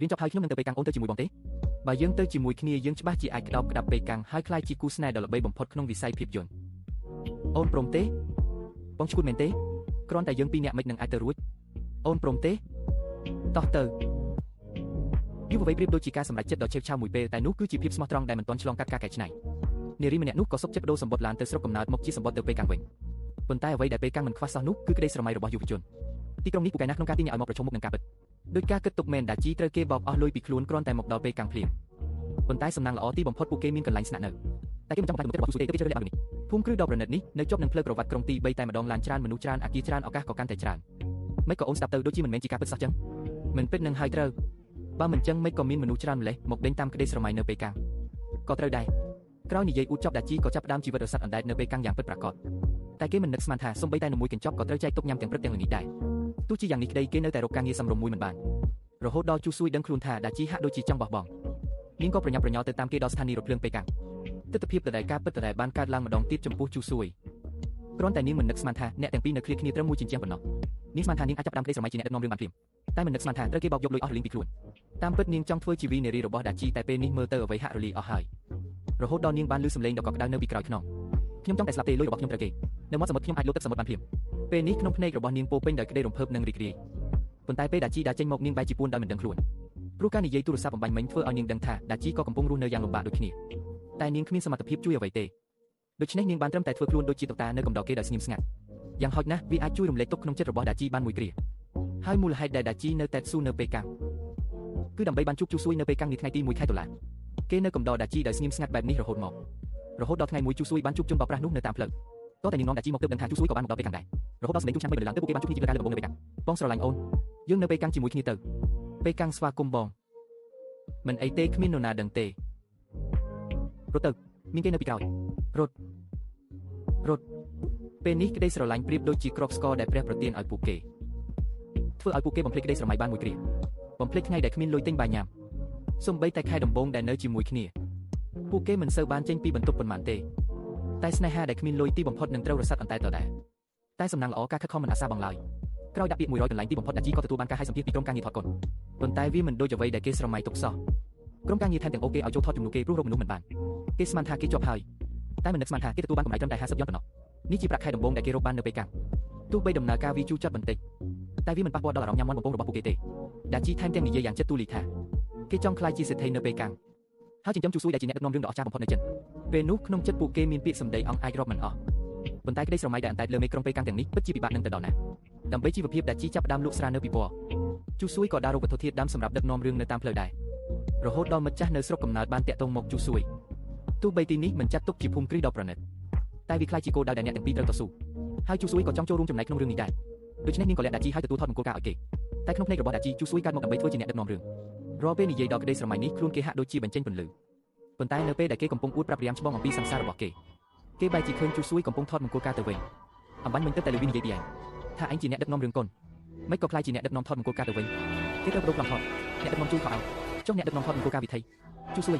រៀនចប់ហើយខ្ញុំនឹងទៅពេលកាំងអូនទៅជាមួយបងទេបើយើងទៅជាមួយគ្នាយើងច្បាស់ជាអាចក្តោបក្តាប់ពេលកាំងហើយខ្លាចជាគូស្នេហ៍ដ៏ល្បីបំផុតក្នុងវិស័យភាពយន្តអូនព្រមទេបងឈួតមែនទេគ្រាន់តែយើងពីរនាក់មិននឹងអាចទៅរួចអូនព្រមទេតោះទៅយុវវ័យប្រៀបដូចជាការសម្រេចចិត្តដ៏ឆេវឆាវមួយពេលតែនោះគឺជាភាពស្មោះត្រង់ដែលមិនទាន់ឆ្លងកាត់ការកែច្នៃនារីម្នាក់នោះក៏សុខចិត្តបដូរសម្បត្តិឡានទៅស្រុកកំណើតមកជាសម្បត្តិទៅពេលកាំងវិញប៉ុន្តែអ្វីដែលពេលកាំងមិនខ្វះសោះនោះគឺក្តីស្រមៃរបស់យុវជនទីក្រុងនេះពូកែណាស់ក្នុងការទាញឲ្យមកប្រឈមមុខនឹងការពិតដោយការគិតទុកមែនដាជីត្រូវគេបោកអស់លុយពីខ្លួនគ្រាន់តែមកដល់ពេលកាំងភ្លាមប៉ុន្តែសំណាងល្អទីបំផុតពួកគេមានកន្លែងស្នាក់នៅតែគេមិនចង់បានគំនិតរបស់ទូស្ទេគេជ្រើសរើសបាននេះភូមិគ្រឹះដ៏ប្រណិតនេះនៅជាប់នឹងផ្លូវប្រវត្តិក្រុងទី3តែម្ដងឡានច្រើនមនុស្សច្រើនអគារច្រើនឱកាសក៏កាន់តែច្រើនមិនក៏អូនស្ដាប់ទៅដូចជាមិនមែនជាការពិតសោះចឹងមិនពិតនឹងហើយត្រូវបើមិនចឹងមិនក៏មានមនុស្សច្រើនម្លេះមកដេញតាមក្តីស្រមៃនៅពេលកាំងក៏ត្រូវដែរក្រោយនិយាយអ៊ូតចប់ដាជីក៏ចាប់ផ្ដើមជីវិតរស័តអណ្ដែតនៅពេលកាំងយ៉ាងពិតប្រាកដតែគេមិននឹកស្មានថាសូម្បីតែនៅមួយកញ្ចប់ក៏ត្រូវចែកទុកញ៉ាំទាំងព្រឹកទាំងល្ងាចដែរទោះជាយ៉ាងនេះក្តីគេនៅតែរកការងារសមរម្យមួយមិនបានរហូតដល់ជូស៊ួយដឹងខ្លួនថាដាជីហាក់ដូចជាចង់បោះបង់នាងក៏ប្រញាប់ប្រញាល់ទៅតាមគេដល់ស្ថានីយ៍រថភ្លើងពេលកាំងទស្សនវិជ្ជាដែលការពិតដែលបានកើតឡើងម្ដងទៀតចំពោះជូស៊ួយគ្រាន់តែនាងមិននឹកស្មានថាអ្នកទាំងពីរនៅឃ្លាគ្នាត្រឹមមួយជញ្ជាំងប៉ុណ្ណោះនាងស្មានថានាងអាចចាប់ផ្ដើមក្តីស្រមៃជាអ្នកដឹកនាំរឿងបានភ្លាមតែមិននឹកស្មានថាត្រូវគេបោកយកលុយអស់រលីងពីខ្លួនតាមពិតនាងចង់ធ្វើជាវីនារីរបស់ដាជីតែពេលនេះមើលទៅអ្វីហាក់រលាយអស់ហើយរហូតដល់នាងបានឮសំឡេងដ៏កក់ក្ដៅនៅពីក្រោយខ្នងខ្ញុំចង់តែស្លាប់ទេលុយរបស់ខ្ញុំត្រូវគេនៅមាត់សមុទ្រខ្ញុំអាចលូតទឹកសមុទ្របានភ្លាមពេលនេះក្នុងភ្នែករបស់នាងពោពេញដោយក្តីរំភើបនិងរីករាយប៉ុន្តែពេលដាជីដើរចេញមកនាងបែរជាពួនដោយមិនដឹងខ្លួនព្រោះការនិយាយទូរស័ព្ទបំបញ្ញមិញធ្វើឲ្យនាងដឹងថាដាជីក៏កំពុងរស់នៅយ៉ាងលំបាកដូចគ្នាតែនាងគ្មានសមត្ថភាពជួយអ្វីទេដូច្នេះនាងបានត្រឹមតែធ្វើខ្លួនដូចជាតុតានៅកំដរគេដោយស្ងៀមស្ងាត់យ៉ាងហោចណាស់វាអាចជួយរំលែកទុក្ខក្នុងចិត្តរបស់ដាជីបានមួយគ្រាហើយមូលហេតុដែលដាជីនៅតែស៊ូនៅពេលកាំងគឺដើម្បីបានជួបជូស៊ួយនៅពេលកាំងនាថ្ងៃទី1ខែតុលាគេនៅកំដរដាជីដោយស្ងៀមស្ងាត់បែបនេះរហូតដល់ថ្ងៃមួយជូស៊ួយបានជួបជុំបោកប្រាស់នោះនៅតាមផ្លូវតោះតែនាងនាំដាជីមកទើបដឹងថាជូស៊ួយក៏បានមកដល់ពេលកាំងដែររហូតដល់សម្លេងទូឆ្នាំ3ឡើងទៅពួកគេបានជួបគ្នាជាការលើកដំបូងនៅពេលកាំងបងស្រឡាញ់អូនយើងនៅពេលកាំងជាមួយគ្នាទៅពេលកាំងស្វាគមន៍បងមិនអីទេគ្មាននរណាដឹងទេរត់ទៅមានគេនៅពីក្រោយរត់ពេលនេះក្តីស្រឡាញ់ប្រៀបដូចជាគ្រាប់ស្ករដែលព្រះប្រទានឲ្យពួកគេធ្វើឲ្យពួកគេបំភ្លេចក្តីស្រមៃបានមួយគ្រាបំភ្លេចថ្ងៃដែលគ្មានលុយទិញបាយញ៉ាំសូម្បីតែខែដំបូងដែលនៅជាមួយគ្នាពួកគេមិនសូវបានចេញពីបន្ទប់ប៉ុន្មានទេតែស្នេហាដែលគ្មានលុយទីបំផុតនឹងត្រូវរស័តអន្តែតដដែលតែសំណាងល្អការខិតខំមិនអាសាបងឡើយក្រោយដាក់ពាក្យ100កន្លែងទីបំផុតដាជីក៏ទទួលបានការឲ្យសម្ភាសន៍ពីក្រុមការងារថតកុនប៉ុន្តែវាមិនដូចអ្វីដែលគេស្រមៃទុកសោះក្រុមការងារថែមទាំងអូគេឲ្យចូលថតជំនួសគេព្រោះរកមនុស្សមិនបានគេស្មានថាគេជាប់ហើយតែមិននឹកស្មានថាគេទទួលបានកម្រៃត្រឹមតែ50 យ៉ុងប៉ុណ្ណោះនេះជាប្រាក់ខែដំបូងដែលគេរកបាននៅពេលកាំងទោះបីដំណើរការវាជូរចត់បន្តិចតែវាមិនប៉ះពាល់ដល់អារម្មណ៍ញ៉ាំមាន់បំពងរបស់ពួកគេទេដាជីថែមទាំងនិយាយយ៉ាងចិត្តទូលាយថាគេចង់ក្លាយជាសេដ្ឋីនៅពេលកាំងហើយចិញ្ចឹមជូស៊ួយដែលជាអ្នកដឹកនាំរឿងដ៏អស្ចារ្យបំផុតនៅចិនពេលនោះក្នុងចិត្តពួកគេមានពាក្យសម្ដីអង្គអាចរាប់មិនអស់ប៉ុន្តែក្តីស្រមៃដែលអន្តែតលើមេក្រុងពេលកាំងទាំងនេះពិតជាពិបាកនឹងទៅដល់ណាដើម្បីជីវភាពដាជីចាប់ផ្ដើមលក់ស្រានៅពីពណ៌ជូស៊ួយក៏ដើររកវត្ថុធាតុដើមសម្រាប់ដឹកនាំរឿងនៅតាមផ្លូវដែររហូតដល់មិត្តចាស់នៅស្រុកកំណើតបានតាក់ទងមកជូស៊ួយទោះបីទីនេះមិនចាត់ទុកជាភូមិគ្រឹះដ៏ប្រណិតតែវាខ្លាចជាគោលដៅដែលអ្នកទាំងពីរត្រូវតស៊ូហើយជូស៊ួយក៏ចង់ចូលរួមចំណែកក្នុងរឿងនេះដែរដូច្នេះនាងក៏លាក់ដាជីឲ្យទទួលថតមង្គលការឲ្យគេតែក្នុងភ្នែករបស់ដាជីជូស៊ួយកើតមកដើម្បីធ្វើជាអ្នកដឹកនាំរឿងរាល់ពេលនិយាយដល់ក្តីស្រមៃនេះខ្លួនគេហាក់ដូចជាបញ្ចេញពន្លឺប៉ុន្តែនៅពេលដែលគេកំពុងអួតប្រាប់រាមច្បងអំពីសង្សាររបស់គេបែរជាឃើញជូស៊ួយកំពុងថតមង្គលការទៅវិញអំបញ្ញមិញទៅតែលឺវានិយាយពីឯងថាឯងជាអ្នកដឹកនាំរឿងកុនមិនក៏ខ្លាចជាអ្នកដឹកនាំថតមង្គលការទៅវិញគេទៅបដូរប្លង់ថតអ្នកដឹកនាំជូខោអោចុះអ្នកដឹកនាំថតមង្គលការវិធីជូស៊ួយ